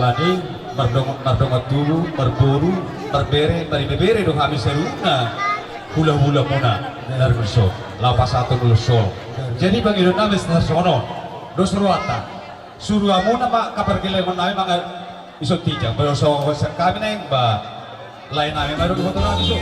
alani mardongot dulu berburu berbere beri dong kami seruna hula-hula muna dari besok lapas satu dulu sol jadi bagi dona wis nasono do suruata suruh amuna mak kabar gile menai mak isok tijang baru so kami neng ba lain nami baru foto nami so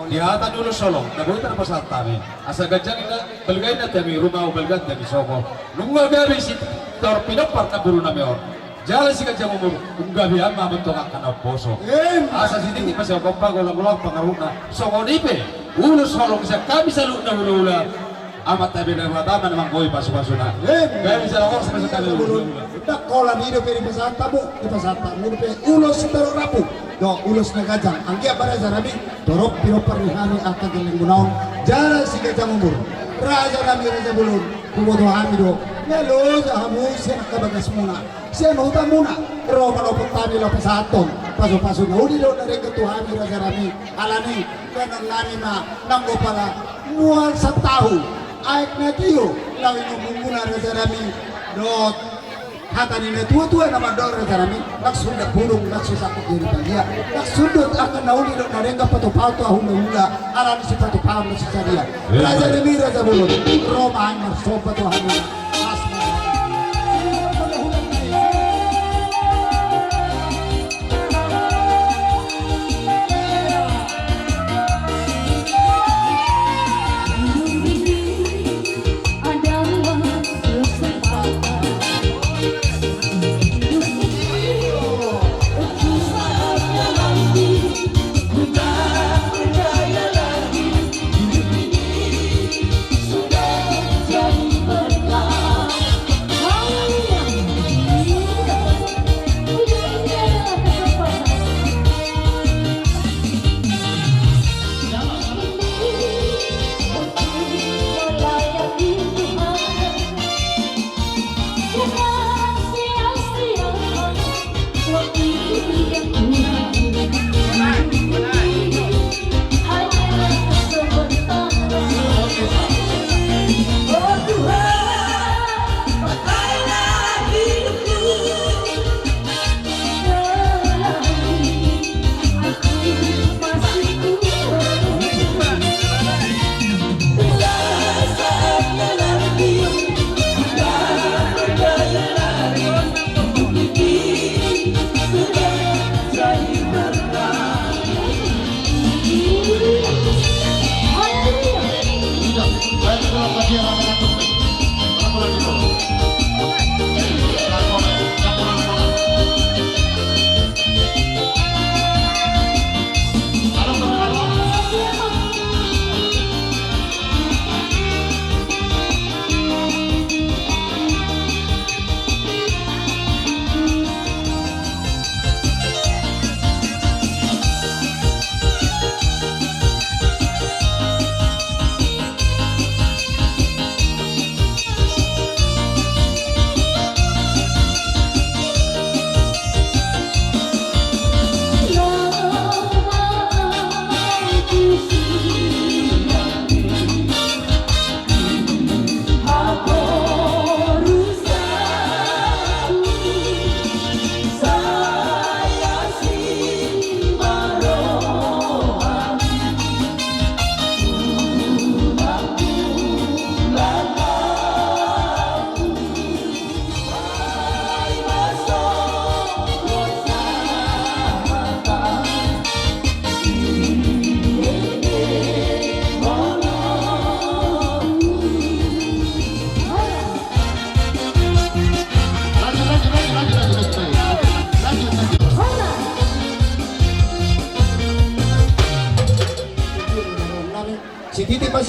Dihata dulu solong, nabuhin na pasatami. Asa gajang ina, balgay na tami, rumah balgat tami soko. Nung gabi si Torpinopar na buru na meon. Jalan si gajang umur, kung gabi ang mamantong ang kanaposo. Asa si tingin pa siya, kung bago lang ulang pangaruna. Soko nipe, ulo solong siya, kami sa luna hula-hula. Amat tabi na matama namang boy paso-paso na. Gaya bisa lang sa kami hula-hula. Tak kola ni pe pasata bu, di pasata ni pe ulos taro rapu. Do ulos na gajang, ang kaya para sa rabi, torok piro parihani at kagaling gunaon. Jalan si gajang umur, raja rami raja bulun, kumodo hamido. Melo sa hamu siya nakabagas muna. Siya mahuta muna, pero malopot tabi lo pasaton. Paso-paso na uli do na rin katuhami raja rami. Alani, kanan lani na nanggo pala mual sa tahu. Aik na tiyo, lawin mo muna raja rami. Do hata ni tua-tua nama dol rejarami naksunda burung naksusakut diri bagia naksundut akan nauli dok narenga patu-patu hula-hula alam si patu-patu si caria raja demi raja bulut Roma anggar sobat Tuhan asma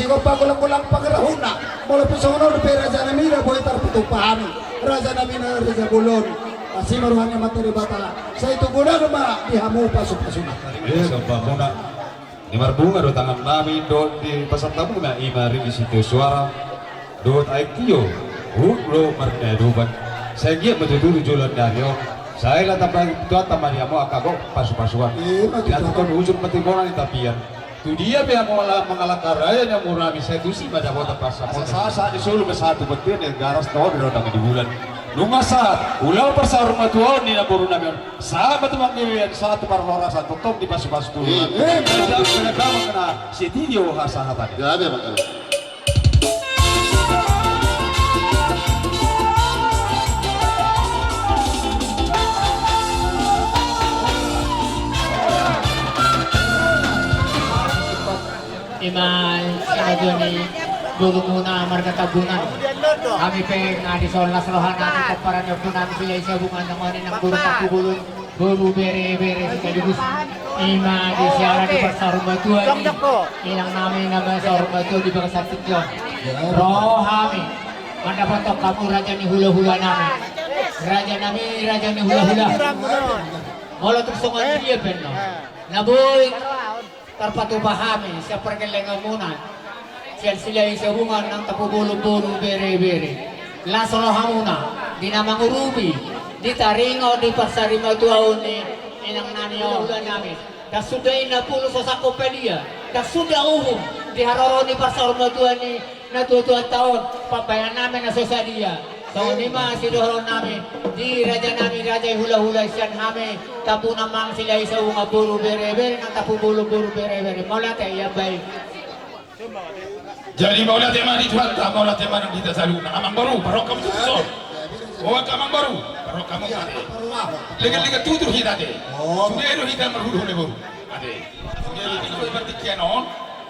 ko pagulang-gulang pagrahuna. Mula pisonor pe raja nami na boy tarputupahami. Raja nami na raja bulon. Si maruhannya materi bata. Sa itu guna ma dihamu pasuk-pasuna. Sumpah muna. Di marbunga do tangan nami do di pasar tamu na imari di situ suara do aikio. Lo marne do ban. Saya gia betul jualan dari saya lah tambah tua tambah dia mau akak pasu-pasuan. Dia tuh kan ujung mati bola di tapian. Tu dia yang mengalahkan raya yang murah bisa itu sih pada kota pasar. Saat di Solo ke satu betul yang garas tahu di rodang di bulan. Nunga saat ulang pasar rumah tua ni nak baru nabi. Saat betul manggil satu parlorasan tutup di pasu-pasu tu. Kena kamu kena si video hasan tadi. Ya ada makanya. Iman sinaduni dulu muna marga tabunan kami pengen ngadi solas rohana untuk para nyobunan sila isa bungan ng manin ng buru pakubulun buru bere-bere sekaligus Ima di siara di pasar batuan ilang namin naman sa batuan di bangsa Sikyo rohami mandapat kamu raja ni hula-hula namin raja ni hula-hula mula tuksungan dia penuh naboy terpatupahami sa pergelengamunan sila sa bungan ng tapubulong-bulong bere-bere lasolohamuna di namang urubi di taringo di pasarimatuaon ni inang naniyo ulan namin kasuday na pulo sa sakopedia kasuday uhum di haroro ni pasarimatuan ni natutuan taon pabayan namin na sosadia so lima sidohon namin di raja hula-hula siyan namin tapu namang sila isa unga buru bere-bere ng tapu bulu-buru bere-bere mula tayo yabay jadi maulah tema di Tuhan tak maulah tema yang kita selalu nak amang baru baru kamu susah bawa kamang baru baru kamu ada lega-lega tutur kita ada sudah itu kita merhulu baru ada sudah itu seperti kianon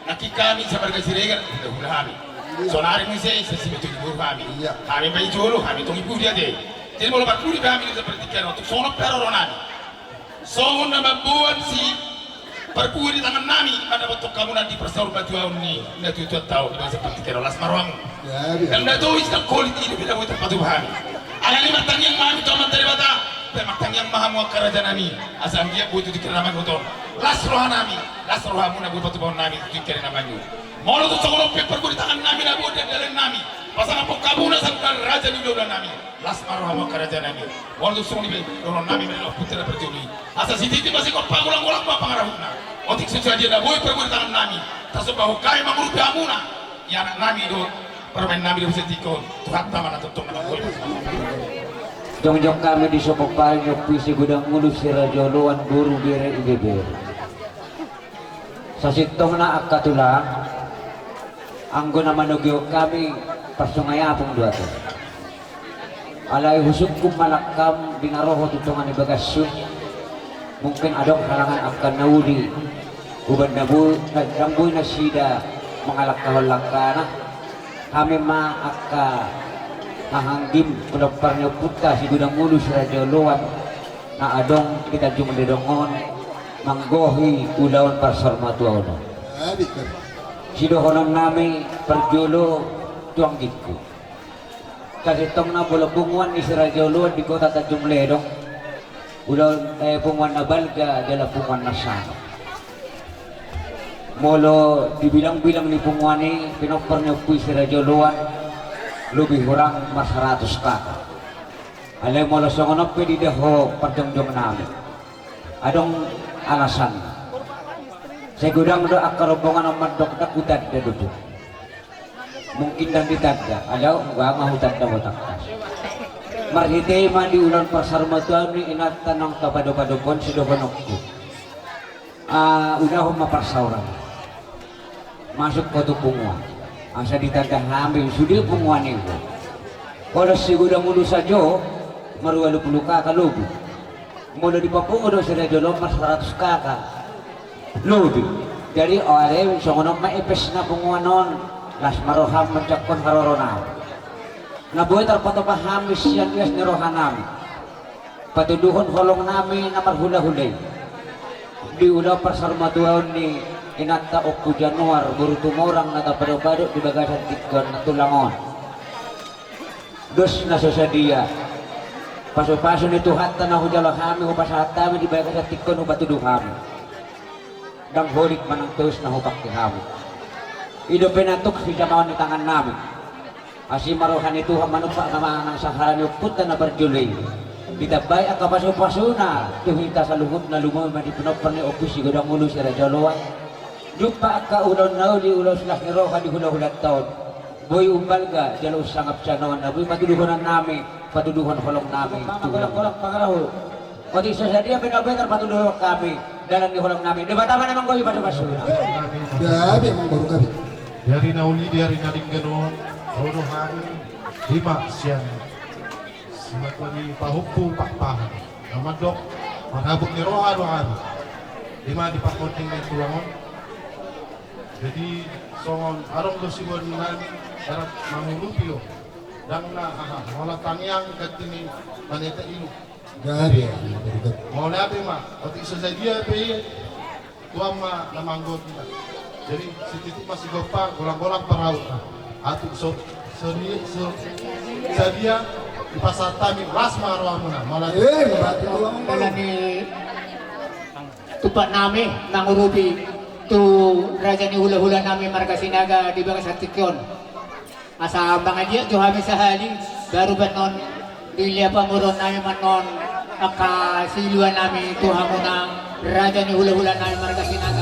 nak kami sebagai siregar kita hula kami sonari misi sesi betul ibu kami kami bayi jolo kami tunggu ibu dia deh jadi mau lepas puri kami seperti kianon untuk sonok peroronani songon nama buat si perkuri di tangan nami pada waktu kamu nanti persaur batuan ni nanti tuan tahu kita seperti kianon las marwang dan nanti itu kulit ini bila kita patuh kami anak ni matang yang mami tuan materi bata dan matang yang maha muak kerajaan nami asal dia buat itu dikira nama kotor las rohamu nabu patuh bawah nami itu dikira namanya mau tu sekolah perkuri di tangan nami nabu dan dalam nami pasang apa kamu nak sampai raja di dalam nami las marwang kerajaan nami mau tu sekolah ni dalam nami mereka putera berjuli asal siti masih kau pangulang-ulang apa pengarahuna otik susah dia nak boleh pergi tangan nami tasuk bahu kai mengurupi amuna ya anak nami itu permain nami itu setikon Tuhan taman atau tuh nak boleh Jong-jong kami di Sopok Paling puisi gudang ngulus si rajoluan buru bere ibebere sa sitong na akatulang anggo na manugyo kami pasungayapong dua to alay husuk kum malakam binaroho tutungan ibagasyo mungkin adong halangan akan nauli uban nabu nagramboy na sida mangalakahol langkana kami maaka nahanggim pelopar niyo puta si gudang mulus rajoluan na adong kita jumdedongon manggohi ulawan pasar matuaw si dohonon nami perjolo tuang gitu kasi tong na bulabunguan ni si rajoluan di kota Tanjung Ledong ulawan punguan na balga dala punguan na sana molo dibilang-bilang ni punguan ni pinopar niyo puisi rajoluan lebih kurang mas 100 kakak alay molo songonop pwede deho pagdongdong namin adong alasan saya gudang do akarobongan ng mandok na kutad na duduk mungkin dan ditanda alaw nga mahutad na wataktas marhitay man di ulan pasarmatuan ni inatan ng kapado-padopon si dokonok ko una ko maparsauran masuk ko to punguan asa ditanda hamil sudil punguan itu kalau si gudang mulu saja maruwa 20 kakak lubu mula di Papua do sila jolong mas 100 kakak lubu jadi oleh songonok maipes na punguan non las maroham mencakon haroronaw nabuhay tarpatopah hamis yan yes ni rohan namin patuduhon holong namin na marhula-hulay di ulaw pasarmatuaw ni inata Oktu Januar buru tumorang nakapado-pado di bagasan tikon na tulangon. Dos na sasadia. Paso-paso ni Tuhan tanah hujala kami upasahat kami di bagasan tikon upatuduh kami. Dang holik manang terus na hubak ti kami. Ido penatuk si jamawan di tangan namin. Asi maruhan itu manupa kamanang saharan puta na berjulay. Ditabay ang kapaso-paso na tuhita sa luhut na lumoy manipinopar ni opus si Godang Ulo si Rajaloan. Jupa ka ulon na uli ulos lah ni Roha di hula-hulat taon. Boy umbalga jalo sangap sanawan na boy matuduhonan namin patuduhon holong namin tulang-tulang pangaraho. Pati sa sadia pinabetar patuduhon kami dalam di holong namin. Di ba tama naman boy paso-paso na? Gabi emang baru gabi. Dari nauli dari naling ganon, rono hari lima siang. Simatwani pahupong pakpahan. Namadok, manabok ni Roha hari. Lima di pakonting ng tulangon. Jadi songon arong dosibon nani darat mangulupio. Dan na mola tangyang katini maneta ilu. Gabi emang baru gabi. Mola abe ma, pati sa dia pe tuam ma namanggot kita. Jadi si titik masih gopa golang-golang paraut. Atu so dia di pasar tami lasma rohamuna malah Berarti tulang Dala ni tupak nami nangurubi tu raja ni hula-hula nami marga sinaga di bawah satikyon. Asa mga dia jo kami sahali baru benon dilia pamuron nami manon aka siluan nami tu hamuna raja ni hula-hula nami marga sinaga.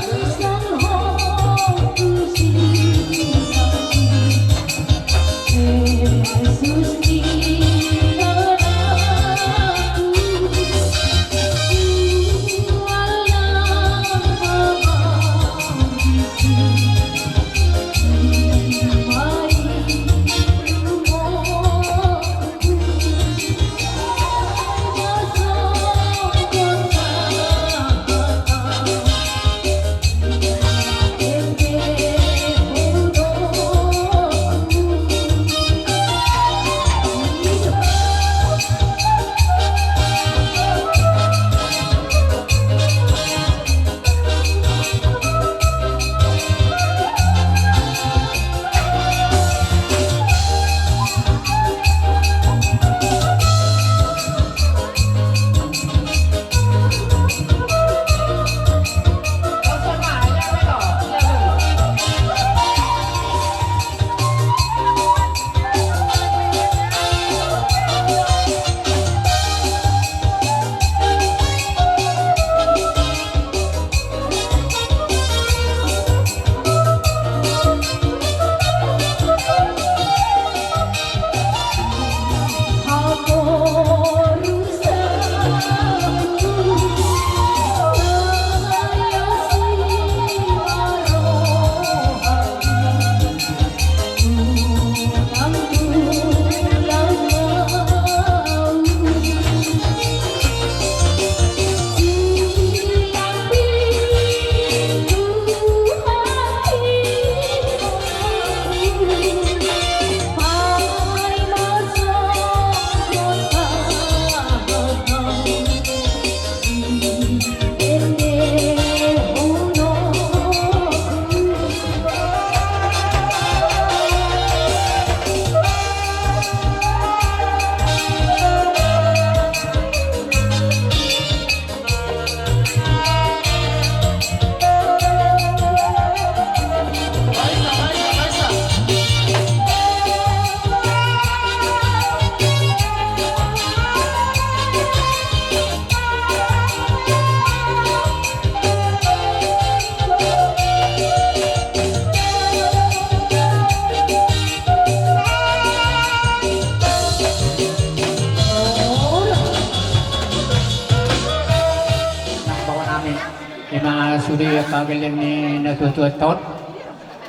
Sudi kagaling ni natututot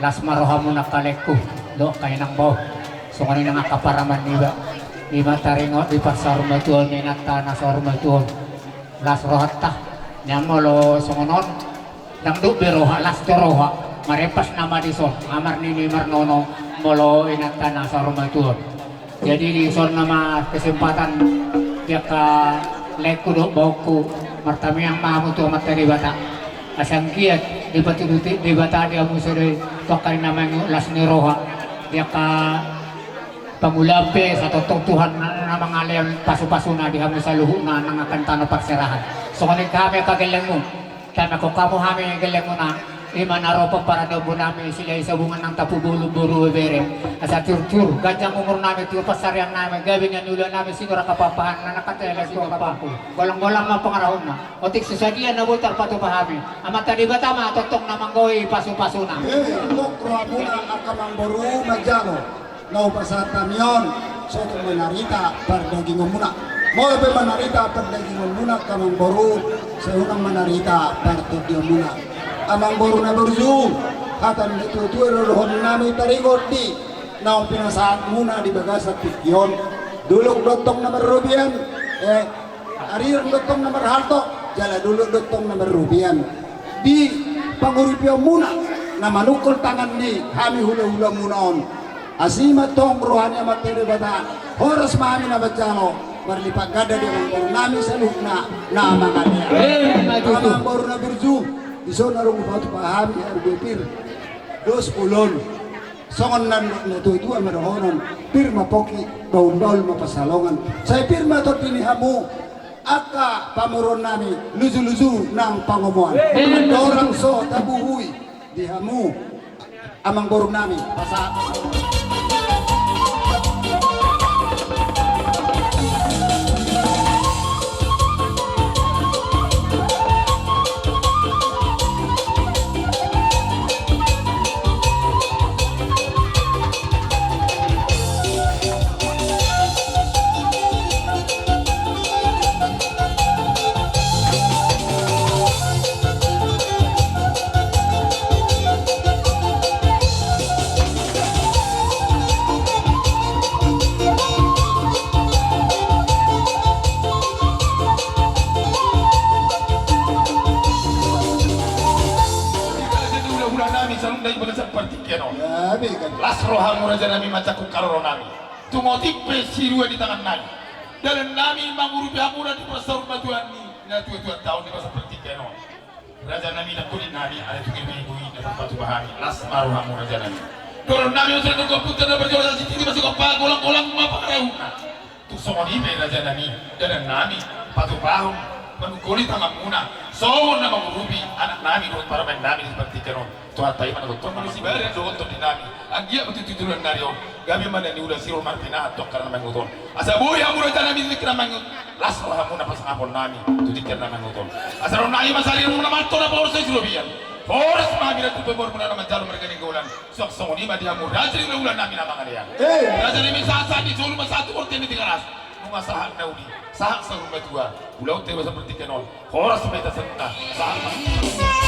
las marohamu nakaleku do kay nang bo so kanina nga kaparaman niba di mataringo di pasar matuon ni nata na sor matuon las rohatta nyamolo songonon nang do beroha las toroha marepas nama di son amar ni marnono molo inata na sor matuon jadi di son nama kesempatan dia ka leku do bauku martami yang mahamu tu materi bata asang kiat di bata dia mo sa pakay naman las ni Roha dia ka pangulampi sa tototuhan na mga leon paso-paso na diha mo sa luho na nangakanta na pagsirahan. So kung kami kagalang mo, kami kung kamo kami kagalang mo na iman araw para daw po namin sila sa bungan ng tapubulo buru bere asa tur ganyang umur namin tur pasaryan namin gabi nga nula namin siguro kapapahan na nakatela ko kapapo golang-golang mga pangarahon na otik sa diyan na butar patupahami amata di bata matotong na manggoy paso-paso na Lokro muna ang kamangboru magyano no pasata miyon so kung manarita pardagingon muna mo be manarita pardagingon muna kamangboru sa unang manarita pardagingon muna amang boru na berzu katan itu rohon nami tarigot di naong pinasahan muna di bagas at pikyon dulok dotong na marubian arir dotong na marhalto jala dulok dotong na marubian di panguripyo muna na manukul tangan ni kami hula-hula munaon asima tong rohanya materi bata horas mami na bajano marlipat gada di amang boru nami salukna na amangannya amang boru na berzu iso na rong batu pahami arbepir dos ulon songon nan to itu amarohonon pir mapoki daun-daun mapasalongan saya pirma to tinihamu aka pamuron nami luzu-luzu nang pangomoan dorang so tabuhui dihamu amang boru nami pasa las rohamu raja nami macaku karoro nami tumotik pesirua di tangan nami dan nami mangurupi hamura di pasar batuan ni na tuan tahun di pasar pertikeno raja nami nak kulit nami ada tu kini ibu ini dapat batu bahani las rohamu raja nami dorong nami usah tu komputer dan berjualan sini masuk apa golang-golang apa karehuna tu somoni be raja nami dan nami batu bahun menukuli tangan muna so nama mengurupi anak nami para main nami seperti keno tuhan tahu mana dokter manusia baru yang dokter di nami anggia betul tujuan nario gabi mana ni udah sirul martina atau karena menguton asa boy yang udah tanam ini kena mengut las roh kamu nafas ngapon nami tujuh karena menguton asa roh nai masalah yang mana mantor apa urus sesurubian force mahamira tu pembor mana nama jalur mereka ni gaulan sok songoni mati hamur rajin gaulan nami nama kalian rajin ini sasa di jalur satu porten di keras nunga sahak naudi sahak sarung batua ulau tewa seperti kenol force meta senta sahak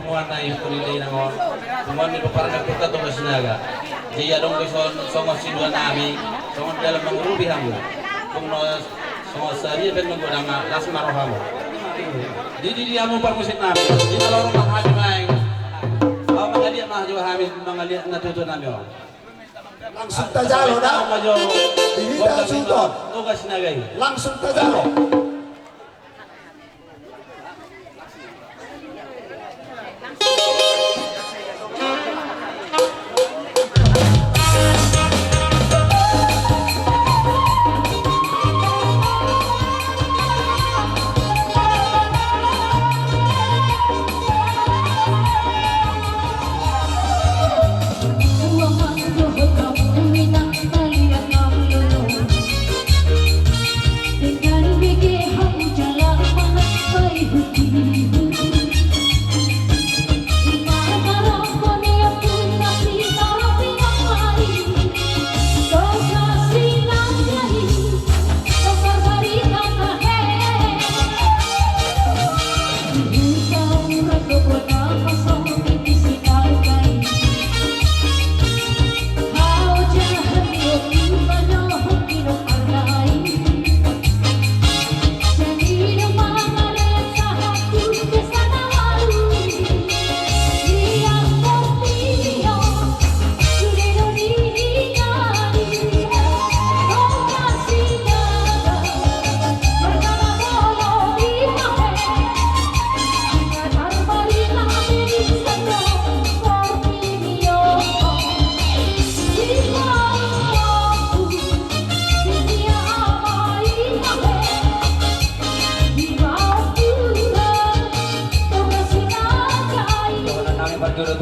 pumuan na yung kulilay ng mga pumuan ni para nagpunta itong kasinaga di adong kison songo sinuan nami songo dalam mengurubi hamu kung no songo sari ben menggodang las marohamu di hamu parmusit nami di nalorong mahami maing mga liat mahami mga liat natuto nami langsung tajalo na dihita suntot langsung tajalo Begin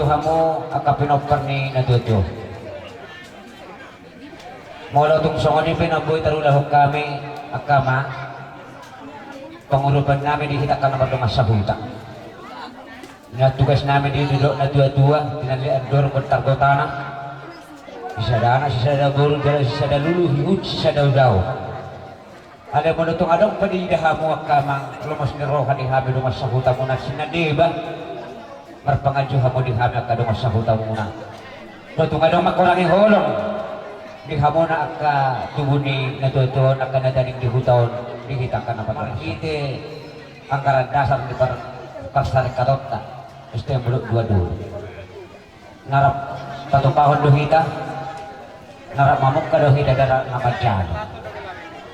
hamo akapinoper ni natuto. Mula itong songon ni pinaboy tarulahok kami akama pangurupan namin di kita ka naman dumas sa huta. Natugas namin dito na dua-dua tinalian dorong bertargotana. Isa dana, isa daw burung, isa daw lulu, hiut, isa daw. Ada mo itong adong padidaha mo akama lumas ni roha di hami dumas sa huta mo na sinadiba. Marpangadyo mo di hami akadumas sa huta mo na. Itong adong makurangi holong. Di hamo na aka tubo ni natuto nakanadaling di hutaon dihita ka na patakite ang karandasan di pasar karotta gusto yung bulok dua-dua narap tatupahon duhita narap mamuk ka duhita darang nakadyano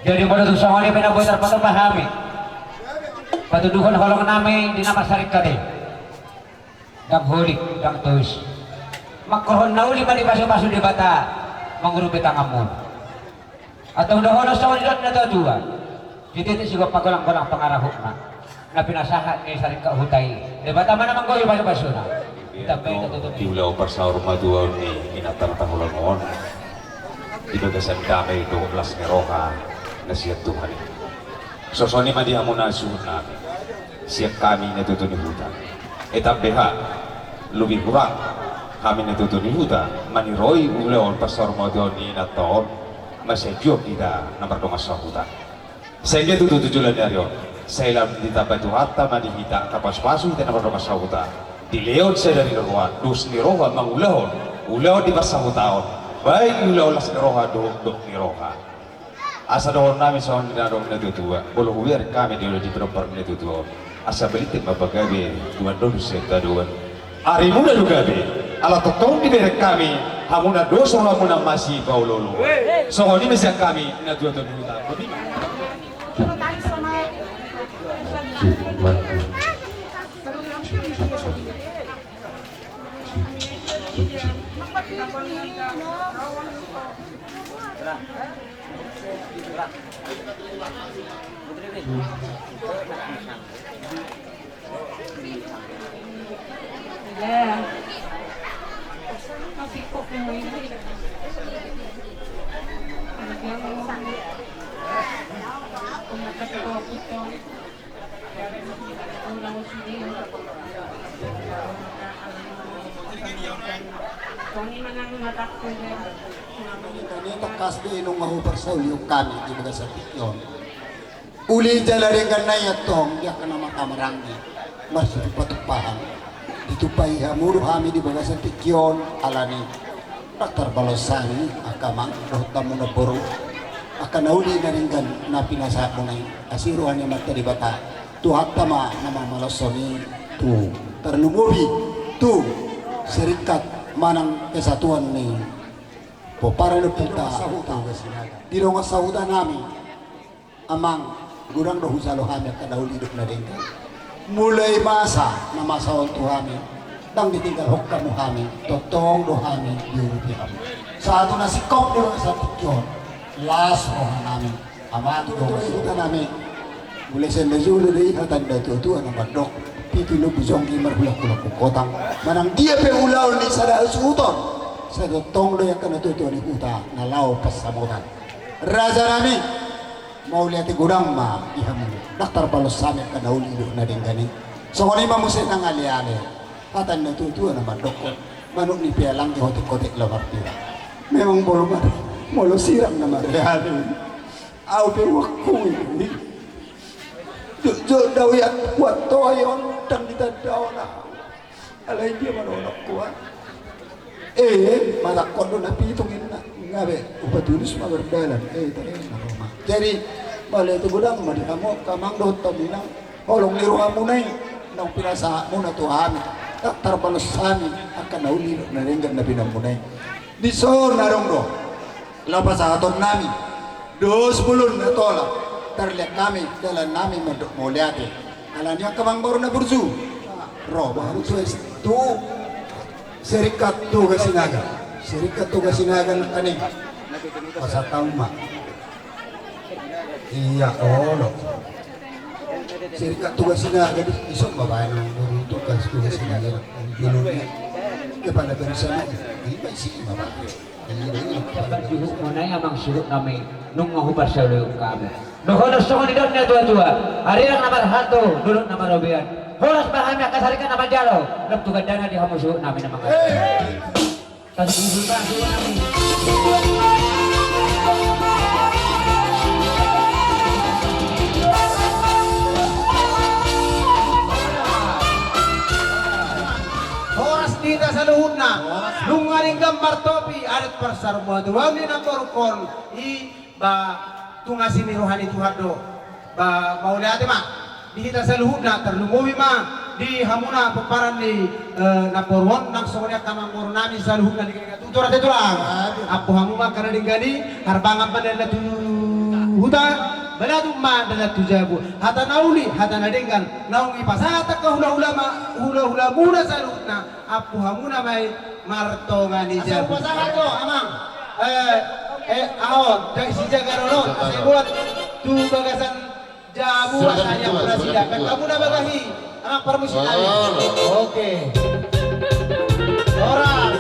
jadi mo na itong sangoni pinaboy tarpato pahami patuduhon holong namin di nakasarik ka din daghulik dang tuis makohon na uli ba di baso-baso di bata mengurupit tanganmu atau dohono sa ulilot na dua jadi itu juga pagolang-golang pengarahuk na pinasahan ni saring kahutay diba tama naman ko yung baso-baso na tapi natutup di ulaw pa sa rumah dua ni inatang-tangulan mo ibagasan kami ito las ni Roha na siya Tuhan so ni madi amo na suhut namin siya kami natutunihutan etambeha lebih kurang kami natutunihutan maniroy ulaw pasar modon ni naton masedyo kita nomor dong sa hutan saya tutujulan dari saya lam ditambah tu hatta manihita kapas pasu kita nomor dong sa hutan di leon saya dari roha dus ni roha ulaw di pasar hutan baik ulaw las ni roha do ni roha asa doon namin sa hindi na doon natutuwa bolo huwir kami di ulit di proper natutuwa asa balitin mapagabi duwan doon sa taduan ari muna dugabi ala totong di berek kami hamuna dosa hamuna masih bau lolo so ini masih kami na dua tahun dulu Kanito kasdi inong mahuparsaw yung kami di baga sa pikyon. Uli jalaring ganay atong diya ka na makamarangi masih patupahan. Dito pa ihamuro kami di baga sa pikyon alani Dr. Balosani akamang rohta mo na puro akanauli na rin gan na pinasa mo na asiruhan niya matari bata tuhat tama na mamalosoni tu terlumubi tu serikat manang kesatuan ni po para na kita di nga sauda namin amang gurang dohu salo kami at kadahuli duk na rin mulai masa na masawan tu kami dang ditinggal hokka mo kami totong do kami yurupi kami sa ato na sikop nyo sa tikyon las rohan namin amato do ikutan namin mulai sa nazulo na ikatanda tutuan ang madok pipilo bujong kimar bulak-bulak kukotang manang dia pe ulaw ni sada suton sa totong do yang kanatutuan ni kuta na lao pasamutan raja namin mau lihat gudang ma ihamu Dr. Balosani kanauli do na din gani so kung ima mo siya nang ali-ali katan natutuan na madok manok ni pialang di hotik-hotik lamar pila memang bolo mati molo sirang na marihari au pe wakku ini jo daw yan kuat toyon tang ditadaw na alay dia manonok kuat matakon do na pitungin na ngabe upatulis maberdalan tayo na Roma jadi bale itu gudang madikamo kamang do taminang holong liru amunay nang pinasa mo na tuhan Dr. Balosani akan nauli na ringgan na pinamunay di so narong do lapas sa aton namin 20 na tola terlihat kami dalam nami menduk mulyati alanya kamang baru na burzu roh baru tu serikat tugas sinaga ng kaning pasataw ma iya olo serikat tugas sinaga isang babae ng tugas sinaga ng ginunit kepada bersama iba sih bapak Juhuk mo na amang suhuk kami nung mahubar sa luyong kami. Nohonos sa kanidor na tua-tua. Hari lang naman hato, dulot naman robian. Horas bahan na kasarikan naman jalo. Nagtugad na di hamo suhuk namin ang mga. Tapos bubul pa ang suhuk namin. Oras dita sa luhod na. Nung aring gambar topi, arit parsarmo. Duwag ni ng korkon. Ba, tunga siniruhan ito hado. Ba, mauli ate ma. Dita sa luhod na, terlumuwi ma. Di hamuna, paparan ni naporwon. Nang sonya kamamuro namin sa luhod na. Tutura ito lang. Apo hamuma karena gani. Harbangan pa nila huda. Baladong ma dalat tujabu. Hata nauli, hata nadenggan. Naung ipasata ka hula-hula muna sa luhod na. Apo hamuna may marto nga ni jabu. Asal pasahan ko, amang. Ahon, si Jagarono. Saya buat tu bagasan jabu asanya pula sidak. Kamu na bagahi. Amang permisi nabi. Oke. Horas.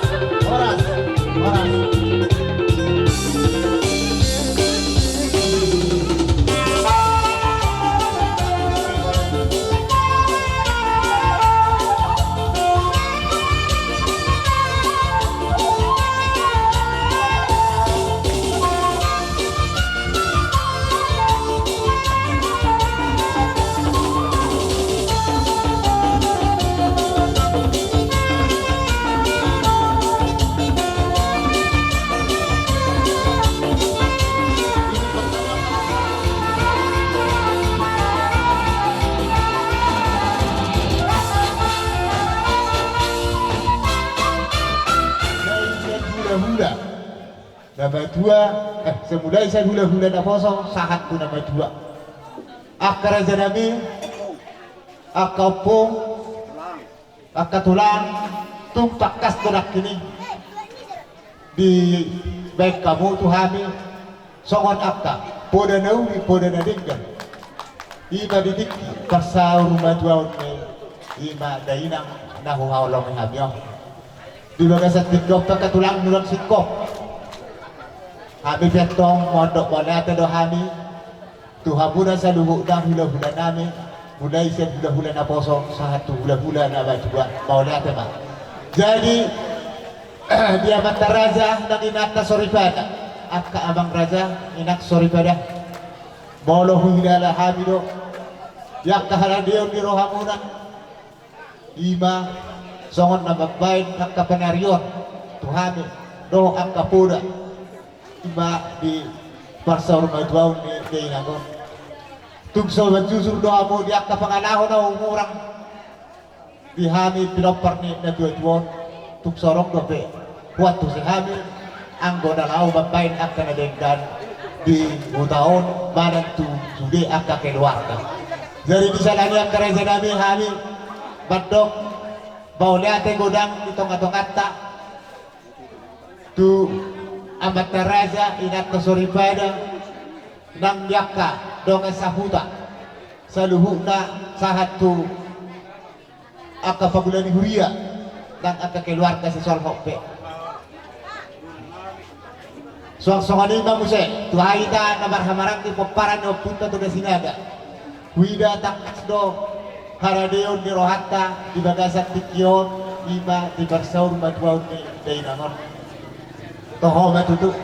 Nama dua, semulai saya hula-hula na poso, sahat po nama dua. Akaraja nami, akapong, akatulang, tumpakas dorak kini. Di baik kamu tuhami, songon akta, poda nauli, poda nadinggan. Ima didik, kasau rumah dua unme, ima dainang nahuhaulong habyo. Di bagasan tikok pakatulang nulang sikok. Kami petong mondok mana tedo kami Tuhan bulan sa luhuk dan hula-hula nami mulai saya hula-hula na posong satu hula-hula na bajua mau lihat teman. Jadi dia mata raja dan inakta soripada akka abang raja inak soripada bolo hilala hamido yakka haladion di rohamuna ima songon na babain akka penarion tuhami doh akka puda iba di parsawur majuaw ni Dainagon. Tugso banjusur doa mo di akka pangalahon na umurang di hami pinopar ni na tuwa tugsorong dope. Huwag to si hami ang gonalaw babain akka na dengdan di utaon banan tu sudi akka keluarga. Jadi bisa lagi akka reza nami hami badok bauliate godang itong-atong atta tu amat raja inat kesoribada nang yakka dong sahuta saluhuna sahatu akka pagulani huria nang akka keluarga si solhope soang-soangan ima muse tuhaida na marhamarang di paparan o punta to sinaga huida takas do haradeon ni rohatta di bagasan tikyon ima di barsaur madwaw ni Dainagon. Toho matutu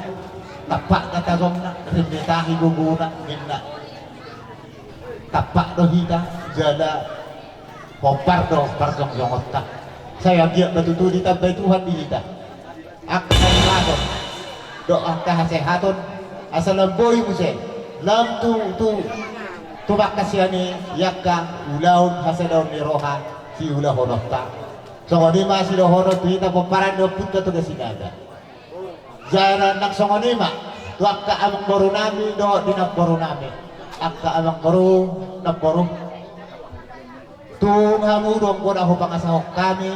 tapak kata zomna rimetahi guguna minna tapak dohida jada popar do parzong jongotta saya dia matutu ditambah Tuhan di kita akan lagon doa kesehaton asal boy muse lam tu bakasiani yakka ulaun hasadon ni roha si ulah honotta so di masih do honot kita poparan do punta to sinaga Jara nak songonima, tu akka amang baru nami do dinak baru nami, akka amang baru nak baru. Tu ngamu dong koda ho pangasahok kami,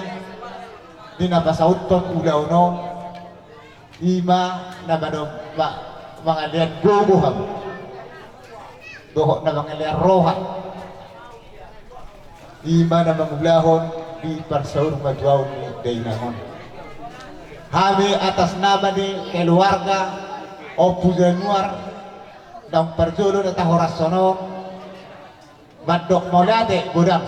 dinapasauton ulau no, ima nabadong mangalian gogoham, dohok na mangalian rohan, ima na manglahon di parsaur majuaw ni Dainagon. Kami atas nama ni keluarga Opu Januar dan perjulu na tahorasono Madok Maulade Budang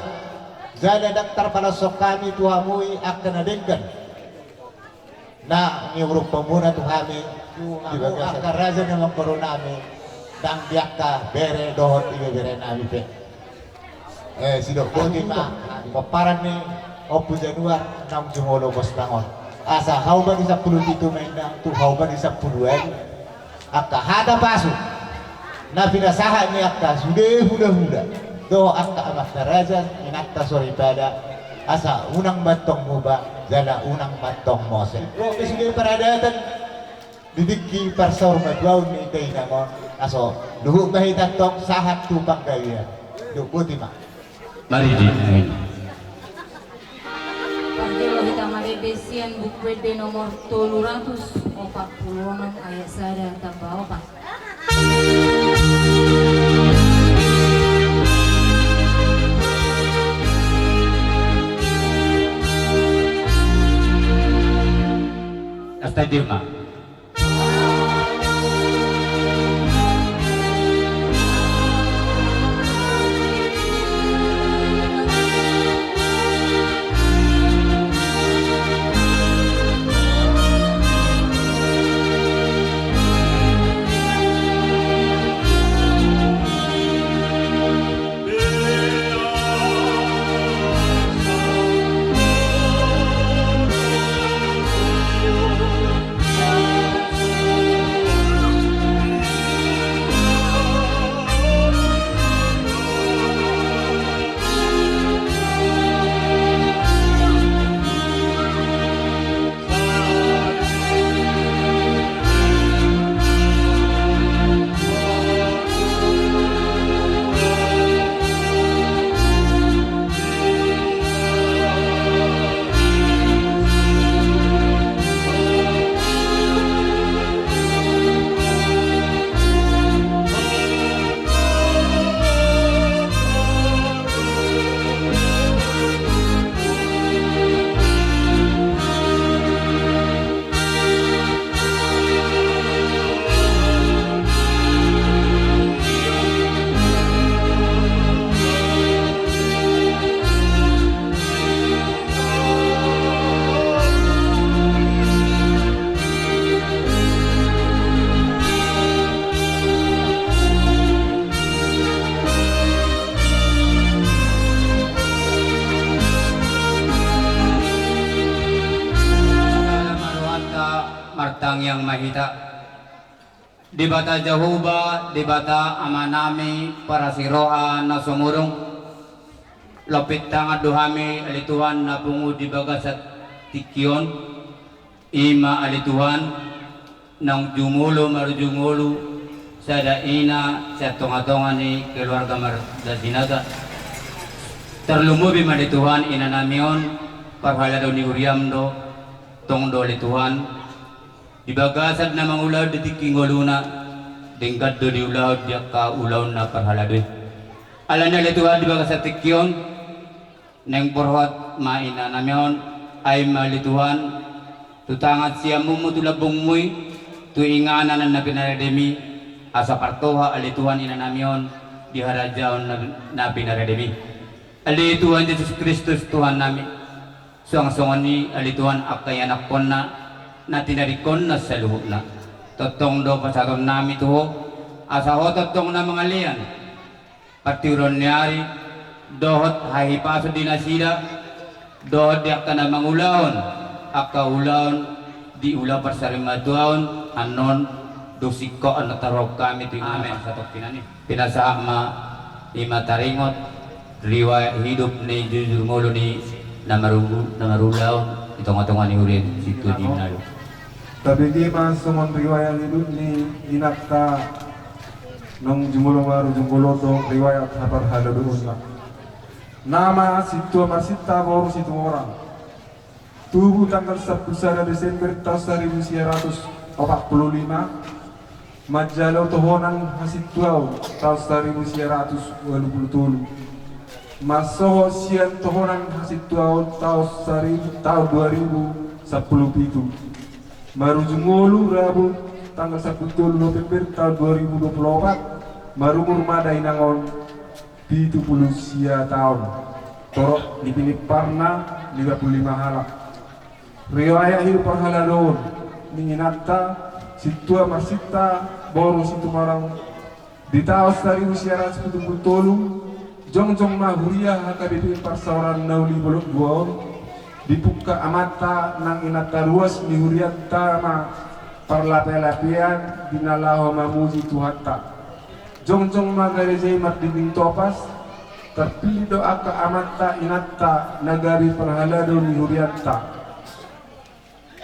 Zada daftar palasok kami tuhamui akan adenggan na nguruk pemuna tuhami aku akan raja na mengkorunami dan diakta bere dohot ibe bere nami pe sidok bodi ma paparan ni Opu Januar nang jumolo bos tangon asa hauban isa puluh itu mainang tu hauban isa puluhan akka hada pasu na pinasaha ni akka sudah huda do akka amat raja inakta sori pada asa unang batong muba jala unang batong mose bro sudah paradatan didiki parsor madwaw ni kay namon aso duhu mahitan tong sahat tupang gaya do putima Mari di Pagkilo kita malibesian buku de nomor 346 ayat sada tambah apa? Hasta Dilma. Martang yang mahita di bata Jahuba di bata amanami para siroa na sumurong lopit tanga duhami alituhan na bungo di bagasat tikyon ima alituhan nang jumulo marujumulo sa daina sa tunga-tunga ni keluarga mardasinata terlumubi malituhan inanamion parhalado ni Uriamdo tongdo alituhan di bagasad na mangulaw di tikingoluna dingkad do di ulaw di ka ulaw na parhaladoy ala na lituhan di bagasad tikyon neng porhot maina namyon ay malituhan tutangat siya mumutulabong muy tuinganan na pinarademi asa partoha alituhan ina namyon di harajaon na pinarademi alituhan Jesus Kristus Tuhan nami suang-suangan ni alituhan akayanak pon na tinarikon na sa luhut na totong do pasaron nami tuho asa ho totong na mga liyan patiron niyari dohot hahipaso din na sila dohot di akka na mangulahon akka ulahon di ulaw pasarimaduahon anon dosiko ang natarog kami tuwing amen sa tokpinan pinasama ni mataringot riwayat hidup ni jujur mulu ni namarulaw itong-itong ni urin situ di Manado. Tapi di masumon riwayat hidup ni inakta nung jumulong maru jumulong dong riwayat habar haludun na nama situ masita baru situ orang tubuh tanggal 11 Desember tahun 1945 majalah tohonan hasituau tahun 1927 masoho sian tohonan hasituau tahun 2010 itu Marujungolu Rabu tanggal 10 November tahun 2024 marumur madai nangon 70 sia tahun torok dipilih parna 55 halak riwayat hidup parhaladon ninginata situa marsita boru situ marang di tahun 1970 jongjong mahuria HKBP Parsawaran Nauli Bolok Duaon dibuka amata nang inata ruas mihuriat tama parlapelapian dinalaho mamuji tuhata jongjong magarejai mardinding topas terpilih doa ke amata inata nagari perhalado mihuriatta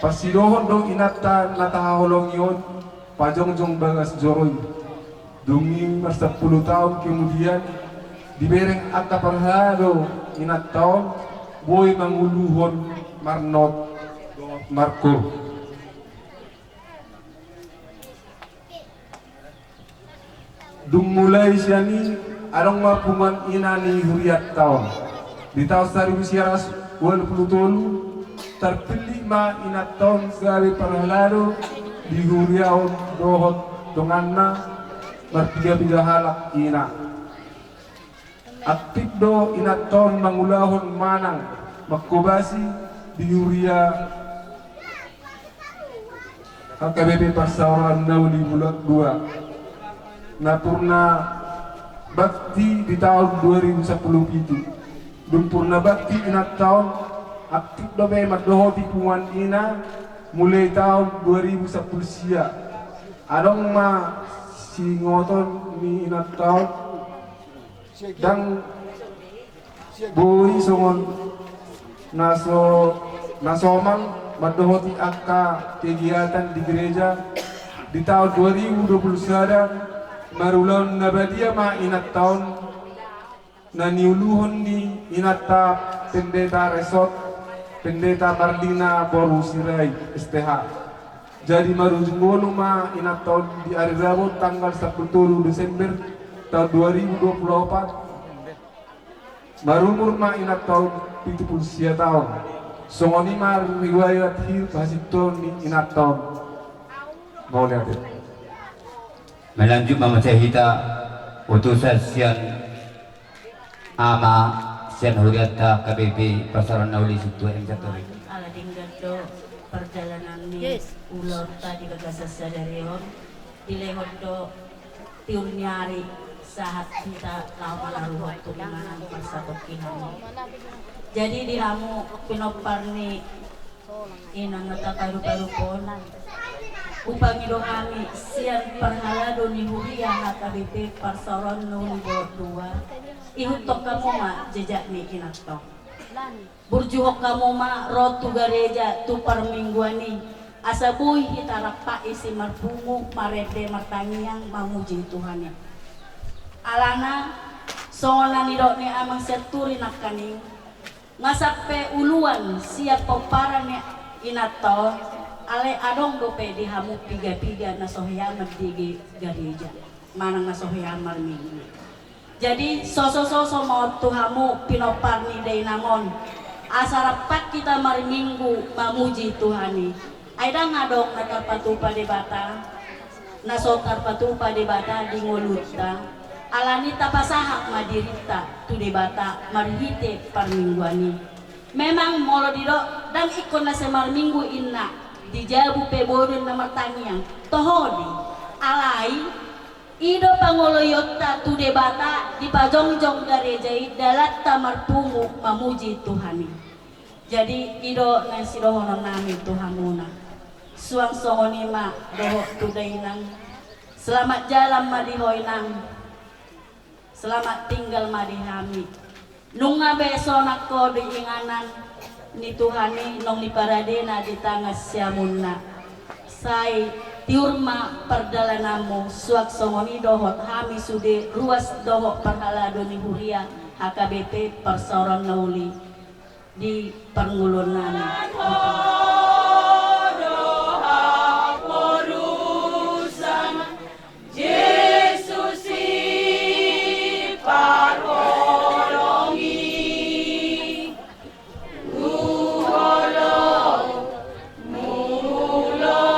pasidohon do inata nataholong yon pajongjong bagas joroy dungi masa 10 tahun kemudian dibereng aka perhalado inat tahun boy manguluhon marnot markur dung mulai siani arong mapungan inani huriat tahun di tahun 1920 terpilih ma inat tahun gawe perhalado di huriaon dohot donganna bertiga-tiga halak ina aktif do inat tahun mangulahon manang makobasi di huria HKBP Parsawaran Nauli Bulak 2 Napurna bakti di tahun 2010 itu Dumpurna bakti inat tahun aktif dobe madohoti puan ina mulai tahun 2010 sia adong ma si ngoton ni inat tahun dan boi songon nasomang madohoti akka kegiatan di gereja di tahun 2020 marulan nabadia ma inat tahun naniuluhon ni inata pendeta resort pendeta Mardina Boru Sirai STH jadi marujungolu ma inat tahun di hari Rabu tanggal 10 Desember tahun 2024 marumur ma inat tahun 70 sia tahun songoni ma riwayat hir basito ni inat tahun mau lihat ya. Melanjut memecahita utusan sian ama sian huriata KBP Pasaran Nauli Situ yang jatuh ala dinggato perjalanan ni ulor tadi kagasasa dari on dilehot do tiun nyari saat kita lama lalu waktu dimana bersabot kinami jadi diramu pinopar ni inang natakaru-karu pon upang idongami sian perhalado ni huria HKBP Parsawaran Nauli Bolok 2 ihutok kamu ma jejak ni inatok burjuhok kamu ma rotu gareja tu parmingguani asabuy hitarapa isi marpungu marede martangiang mamuji Tuhan alana songolan nidok ni amang seturi nakaning ngasape uluan siap peparan ni inato ale adong dope dihamu piga-piga nasohyamar di gereja manang nasohyamar minggu jadi soso-soso mau tuhamu pinopar ni day namon asarapat kita mari minggu mamuji Tuhani aida ngadong natarpatupa di bata nasotarpatupa di bata di ngoluta alani tapasahak madirita tu di bata marihite parmingguani memang molo dido dan ikon na semar minggu inna dijabu pebodon na martangiang tohodi alai ido pangoloyota tu debata di pajongjong garejai dalat tamarpungu mamuji Tuhani jadi ido na sidohonon nami Tuhanuna suang songonima doho tudainang selamat jalan madihoinang selamat tinggal madihami nunga besonak ko diinganan ni Tuhani nong ni paradena di tangas siamunna say tiurma perdalanamu suak songoni dohot hami sude ruas dohot perhalado ni huria HKBP Parsawaran Nauli di Pangulunan Mulo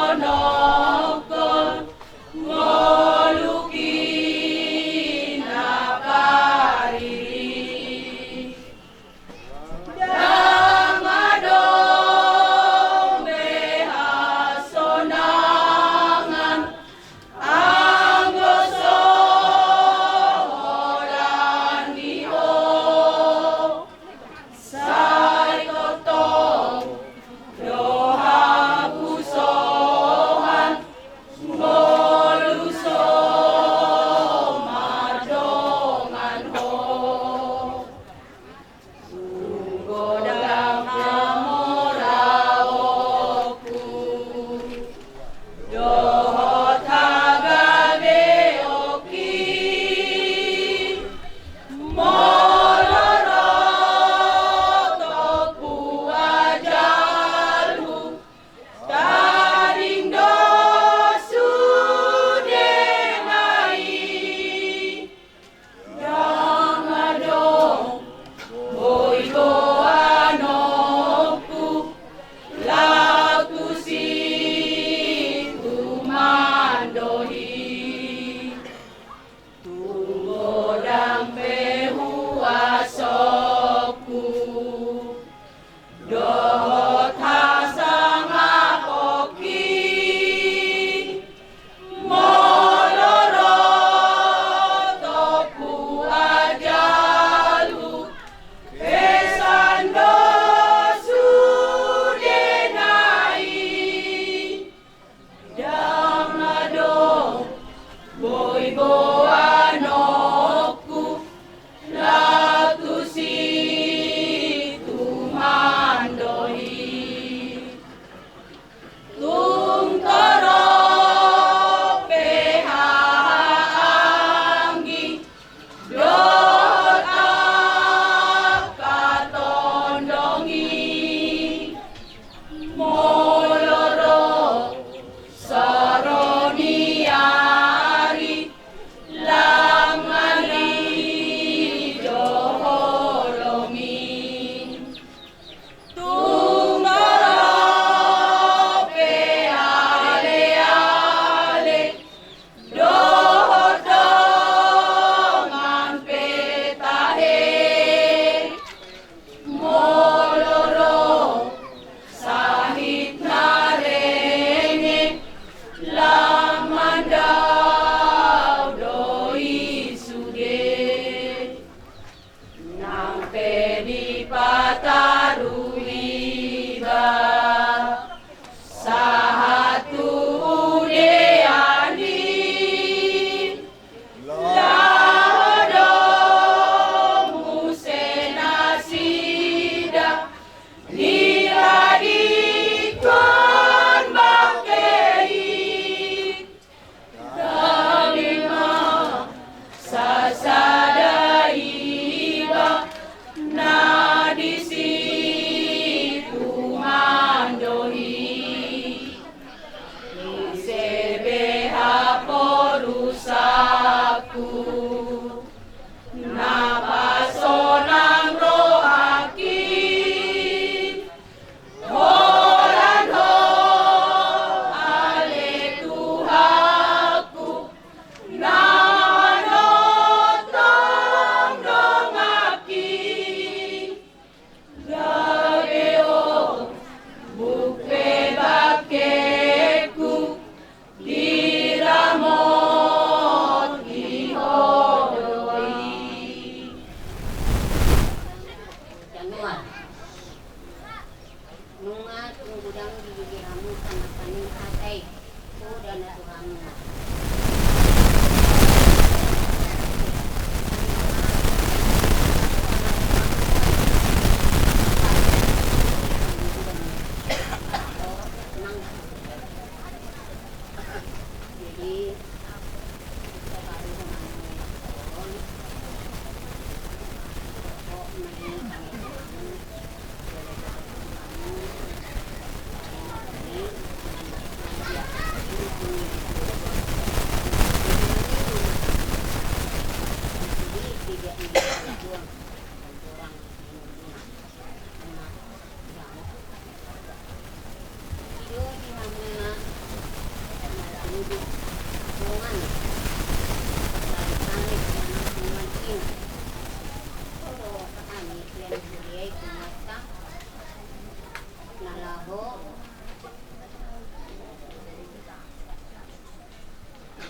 Pedi pataruiba sahatu udeani lahodo musenasida niradikon bakei kalima sasadaiba na di situ mandohi sebeha porusaku napasonang rohaki horan ho ale tuhaku nanotong dongaki gabeo bukpe bakeku diramot ihodoi Januar nungat gudang di giramu sama paning atai udah na tuhamu jadi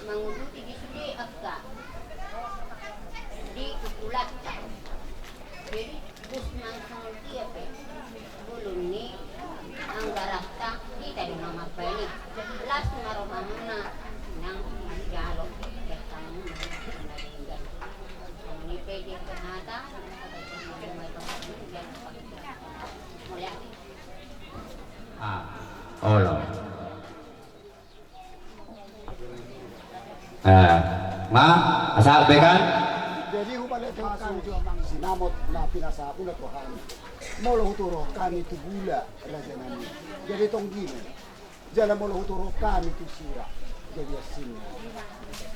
menguduti di sini akka di kukulat jadi bus langsung dia pe belum ni anggarakta kita di nama ini las maromamuna yang dialog ketemu ini pede kenata Allah. Ma, asal bekan? Jadi hubalik kami sinamot na pinasapo na Tuhan. Molo huturo kami tu gula raja nami. Jadi tong gini. Jala molo huturo kami tu sira. Jadi asin.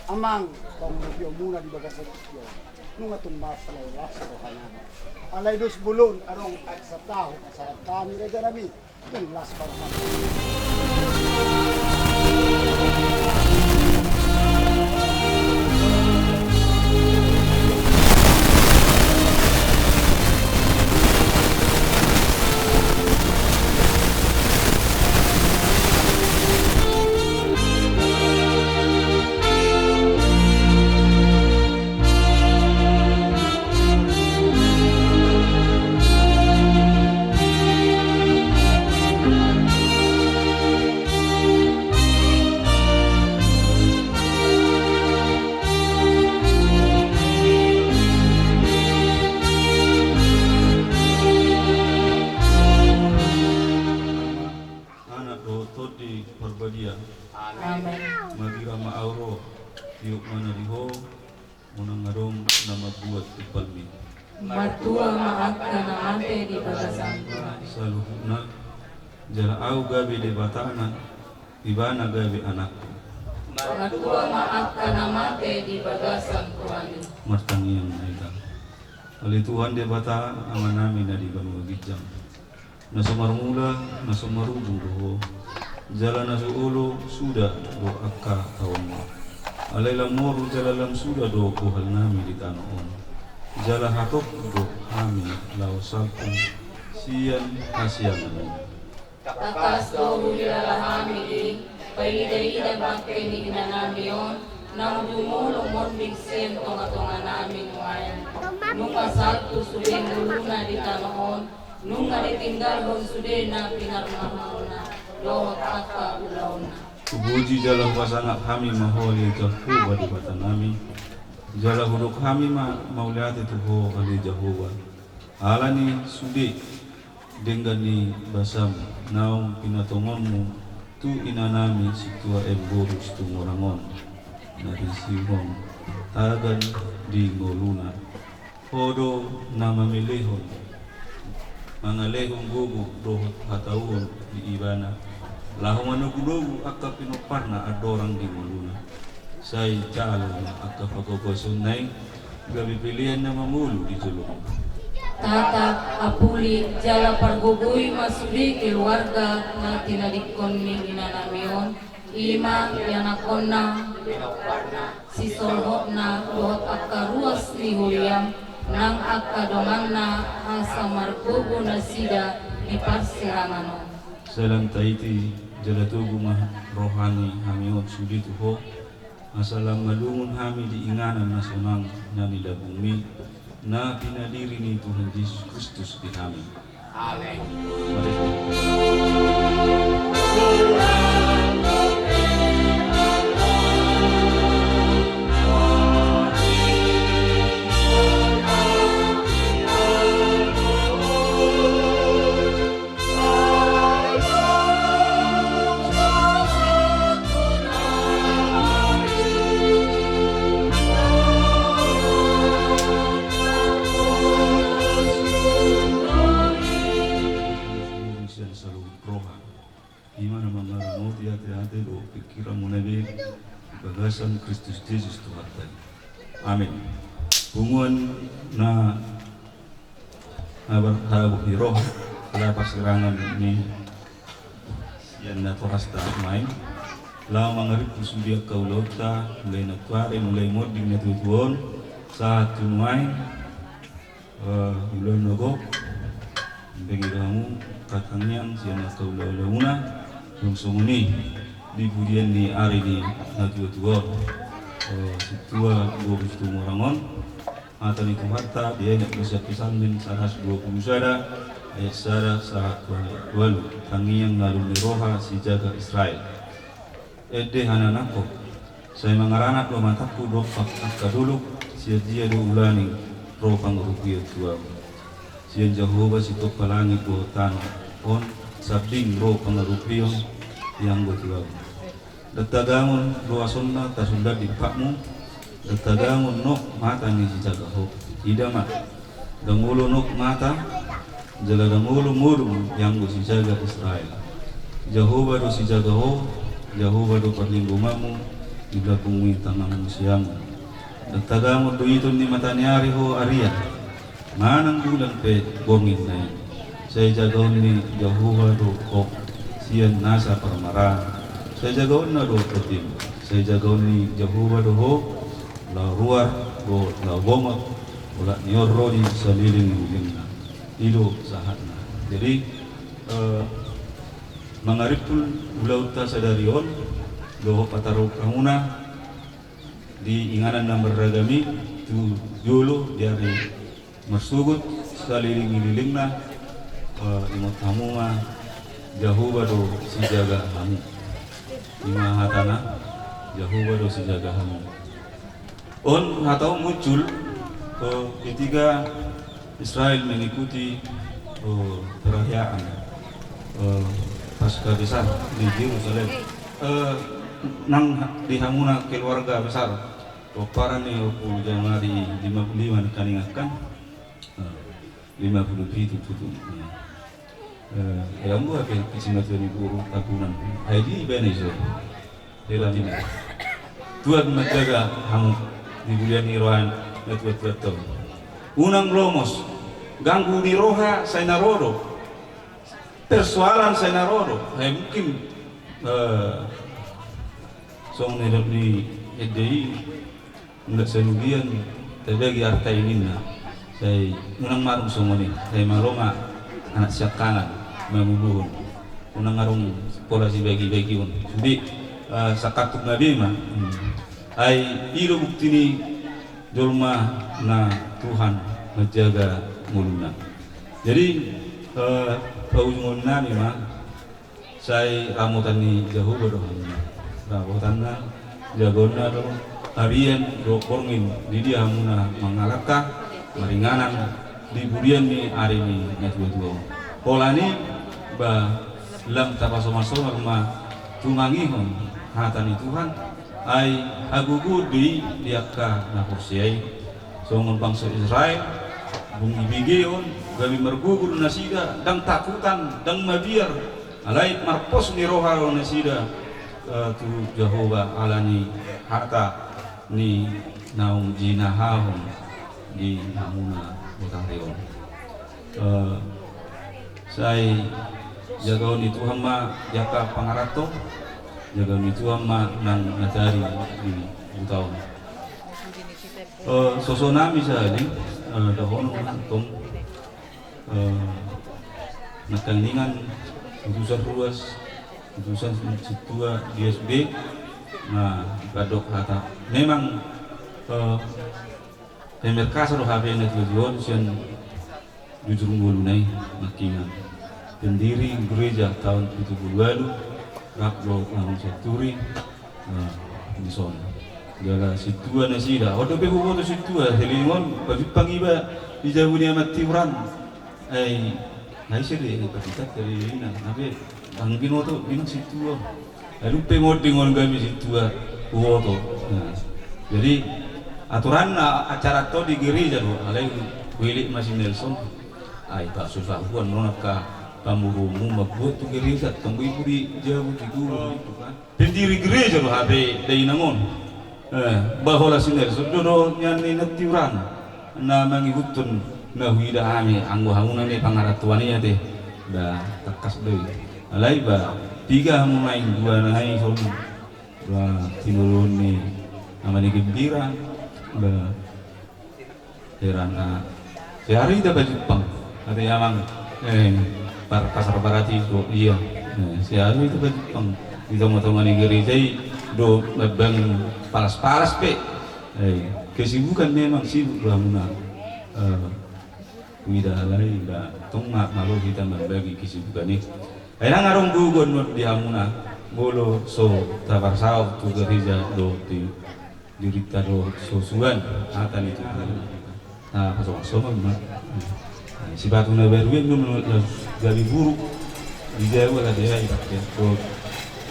Amang tong review muna di bagas itu. Nunga tumba palay sa rohanan. Alay dos bulon arong at sa tao sa kami raja nami. Tinglas para Magirama auro, tiuk mana diho, unang ngarong nama buat ipalmi. Matua maafkan ante di bagasan Tuhan. Saluhna, jala au gabi de batana, ibana gabi anakku. Matua maafkan ante di bagasan Tuhan. Martangiang naida. Ali Tuhan de bata amanami na di banu gijang. Nasumarmula, nasumarubung doho. Jala nasu ulu sudah do akka kaum. Alailam moru jalalam sudah do kuhal nami di tanah on. Jala hatok do kami lau salpun sian kasian. Takas do hulilah kami paida-ida bangkay ni ginanamion nang dumulong mon bigsen tonga-tonga namin wayan. Nuka satu sudah nguluna di tanoon, nunga ditinggalhon sudah na pinarmahona, dohot akka ulauna. Puji jala pasangak kami maholi Jehovah di bata nami. Jala huruk kami mauliati tuho kali Jehovah. Alani sudi dengan ni basam naung pinatongonmu tu inanami situa emborus tungorangon nari sihon tagan di ngoluna podo nama milihon mangalehong gugu dohot hatauon di ibana lahong anugulogu akka pinoparna adorang di ngoluna say calo na akka pagogosunay gabi pilihan na mamulu di julong Tata apuli jala parguguy masudi keluarga na tinadikon ning inanamion ima yanakon na si solhot na dohot akka ruas ni William nang akka dongan na asa margugu na sida di parsiranganon. Salam taiti jalatugu mah rohani hamiot sudi tuho asalam malungun hami di inganan na sunang na nilabumi na pinadiri ni Tuhan Yesus Kristus di kami. Amin. Bagasan Kristus Yesus Tuhan. Amin. Bungun na habu hiroh kala pasirangan ni yan na tuhasta main la mangarip kusudia kaulota mulai natware mulai moding na tutuon sa tunway ulon nogok bengi ramu katangyang siya na kaulalauna yung sumuni di budian ni ari di natuwa situa 20 morangon atau ni kuharta dia nak bisa pisan sarhas 20 sada ayat sara sahat walu tangi yang lalu roha si jaga Israel ede hananako saya mangaranak lo mataku dopak akaduluk sia dia do ulani ro pangrupiyo tua sia Jehovah si topalangi ko tanah on sabding ro pangrupiyo yang tua Datagangon luasonna tasunda di pakmu datagangon nok mata ni si jagaho idama dangulo nok mata jala dangulo muru yang si jaga Israel Jehovah do si jagaho Jehovah do perlindunganmu di belakang tanganmu siang datagangon do itu ni mata ni ari ho aria manang bulan pe bongin nai saya jagaon ni Jehovah do kok sian nasa permarah saya jagaon na do katim saya jagaon ni Jehovah do ho la ruar do la bomot wala niorro di saliling lingna ido sahatna jadi mangaripul ulauta sadarion do pataro kamuna di inganan na beragami tu dulu dari masugut saliling lingna imot hamuma Jehovah do si jaga hamu lima hatana Jehovah do si jaga hamu on hatau muncul ketika Israel mengikuti perayaan pasca besar di Yerusalem nang di hamuna keluarga besar para ni 20 Januari 55 kaningakan 57 tutup yang gua ke sinaturi guru takunan ID Benezo Delatini Tuhan menjaga hamu di bulan Irohan betul unang lomos ganggu di roha saya narodo persoalan saya narodo mungkin song nedok ni EDI nggak senugian terbagi harta ini saya unang marung semua ni saya maroma anak siap kanan memubuhun unang arung pola si bagi-bagi un jadi sakatuk nabi mah ai ilo bukti ni dolma na Tuhan menjaga muluna. Jadi paujungun nami mah saya ramutan ni jauh berdoanya, ramutanna jagona do abian do korngin di dia hamuna mangalaka maringanan di budian ni hari ni natu pola ni ba lam tapasoma-soma ma tumangihon hatani Tuhan ai agugu di diaka na kursiai songon bangsa Israel bung ibigeon gabi mergugur nasida dang takutan dang mabiar alai marpos ni roharo nasida tu Jehovah alani harta ni naung jinahahon di namuna utang reon saya jagaon itu hama jaka pangarato jagaon itu hama nang ngajari di utang sosona misalnya dahon antum nakaningan utusan ruas utusan situa DSB nah badok kata memang pemerkasa roh HP na tujuan sian jujur ngulunay makingan pendiri gereja tahun 72 Raplo ang Saturi di sana gara situa na sida odo pe hubo to situa helingon pagit pangiba di jauh ni amat tiuran ay naisire ni patikat dari ina nabe ang binoto binang situa lalu pe ngodingon kami situa hubo to jadi aturan acara to di gereja do alai Willy masih Nelson ay tak susah bukan nona ka kamurumu magbuat tu gereja tunggu ibu di jauh di guru itu kan pendiri gereja do habe dari nangon bahola si Nelson do nyani natiuran na mangihutun na huida ame anggo hangunan ni pangaratuan ya teh da takas deui alai ba tiga hamunai dua nai son ba tinulun ni amani gembira ba herana sehari dapat Jepang ada yang pasar barat itu iya sehari dapat Jepang di teman-teman gereja do bang palas-palas pe kesibukan memang sibuk ramuna wida alai ba tungma malu kita membagi kesibukan ini akhirnya ngarong gugon di hamuna bolo so tabarsau tu gereja do di dirita do sosuan atan itu nah pasok-pasok mah si batu na berwin num gabi buruk di jawa lah dia ibaratnya do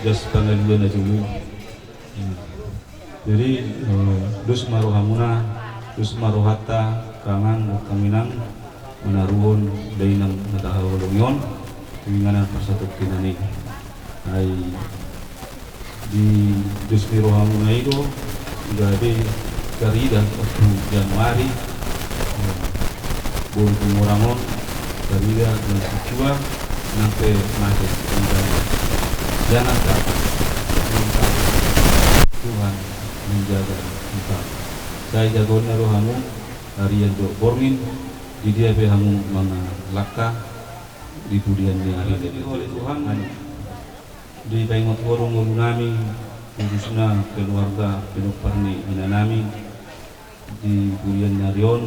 jas pangaluan na dulu jadi dus marohamuna dus marohata kangan kaminang menaruhun dainang natahawalongyon tuwinganan persatu kinani ay di dus marohamuna itu gabi karida waktu Januari bulan pengurangan karida dan sejua sampai masih jangan tak Tuhan menjaga kita. Saya jagonya rohamu harian do bormin di dia behamu mga laka di budian ni hari dari oleh Tuhan di baingot warung nami khususnya keluarga penuparni inanami di budian narion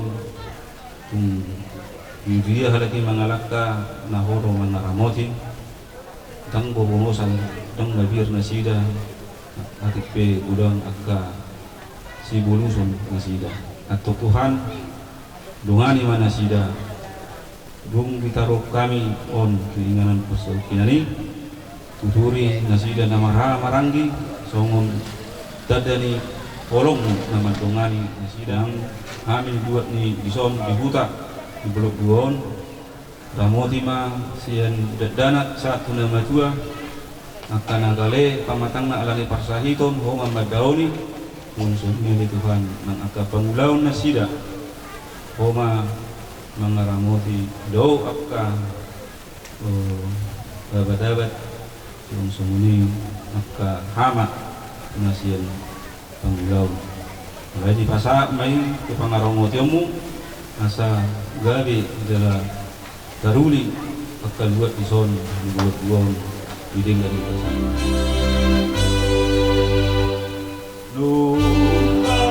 di dia halaki mga laka nahoro mga ramotin tang bobonosan tang nabir na sida atik pe udang akka si buluson nasida atau Tuhan dungani mana sida dung bitaruh kami on keinginan pasal kinani tuturi nasida nama maranggi songon dadani kolong nama dungani nasida kami buat ni dison dibuta di blok duon ramotima sian dadanat satu nama tua akan agale pamatang na alani parsahiton ho mamadaoni unsun ni Tuhan nang aka pangulaon na sida ho ma mangaramoti do akka babat-babat unsun ni aka hama nasian pangulaon lagi pasa mai ke pangaromotimu asa gabi adalah daruli akan buat ison buat buang biding dari bersama. Duka,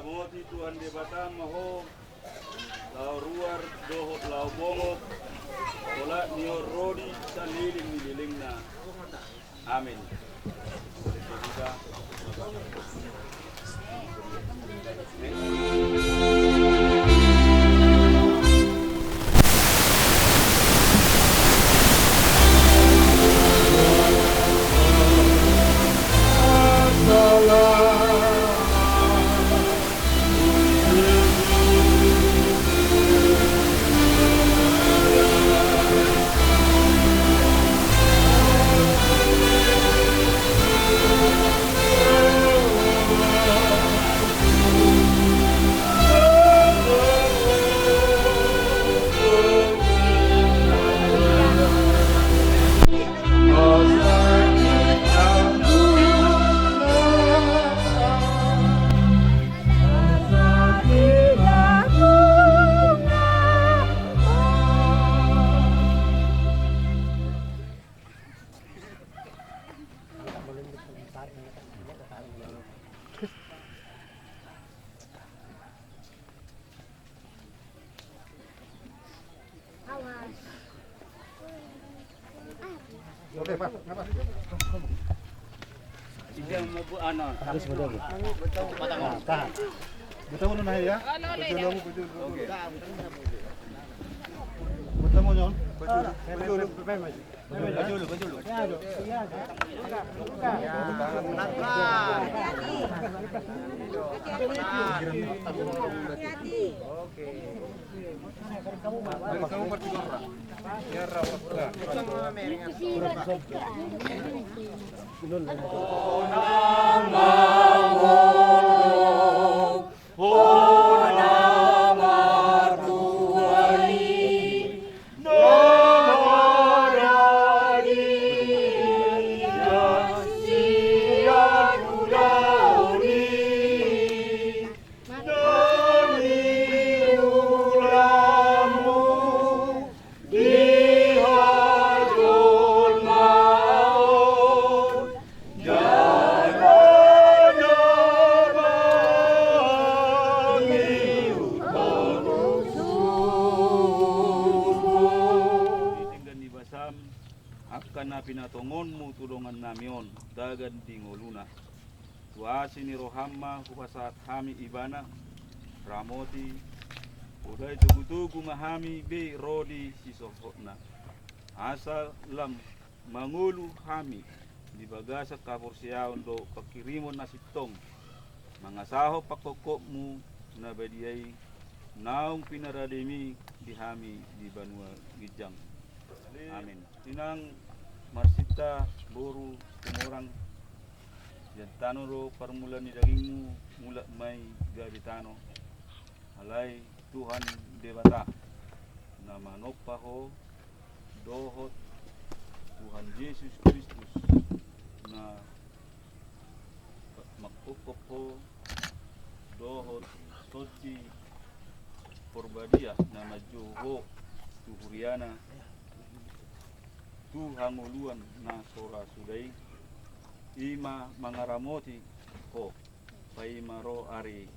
Ramoti Tuhan di Batam maho lau ruar dohot lau bongok ola nior rodi saliling nililingna. Amin. Oke, Mas. Apa? Tidak mau ano. Habis betul. Tahan. Betul mo na ya. Betul mo betul. Oke. Betul mo yon. Betul. Betul. Kamu bertiga. Ya rawat lah. Pinatongonmu tulungan namion dagan tingoluna tuasi ni rohamma kupasat hami ibana ramoti udai tugu-tugu mahami be rodi sisofotna asal lam mangulu hami di bagasa kapur siaon do pakirimon nasitong mangasaho pakokokmu nabadiai naung pinarademi di hami di Banua Gijang. Amin. Tinang Marsita boru kumurang jantano ro permulaan ni dagingmu mula may gabitano alay Tuhan dewata na manokpaho dohot Tuhan Yesus Kristus na magpupopo dohot soci porbadia na majuho tuhuriana tu hanguluan na sora sudai ima mangaramoti ko paimaro ari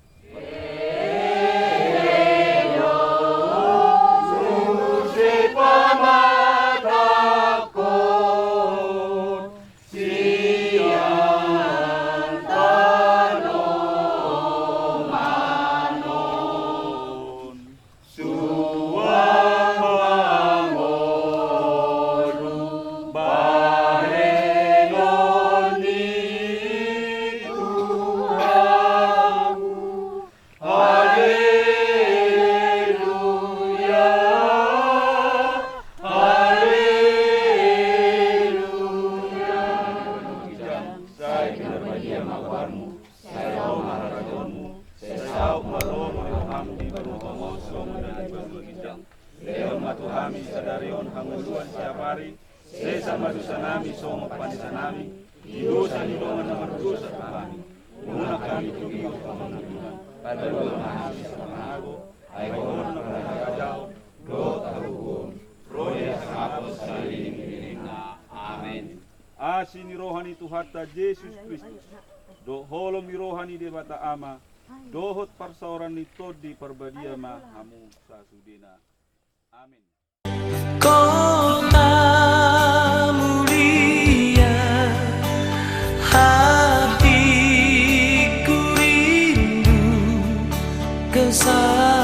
Asini rohani Tuhan Yesus Kristus do holom rohani debata ama Dohot parsaoran itu di perbadia mah hamu sasudina. Amin. Kota mulia, hatiku rindu ke sana.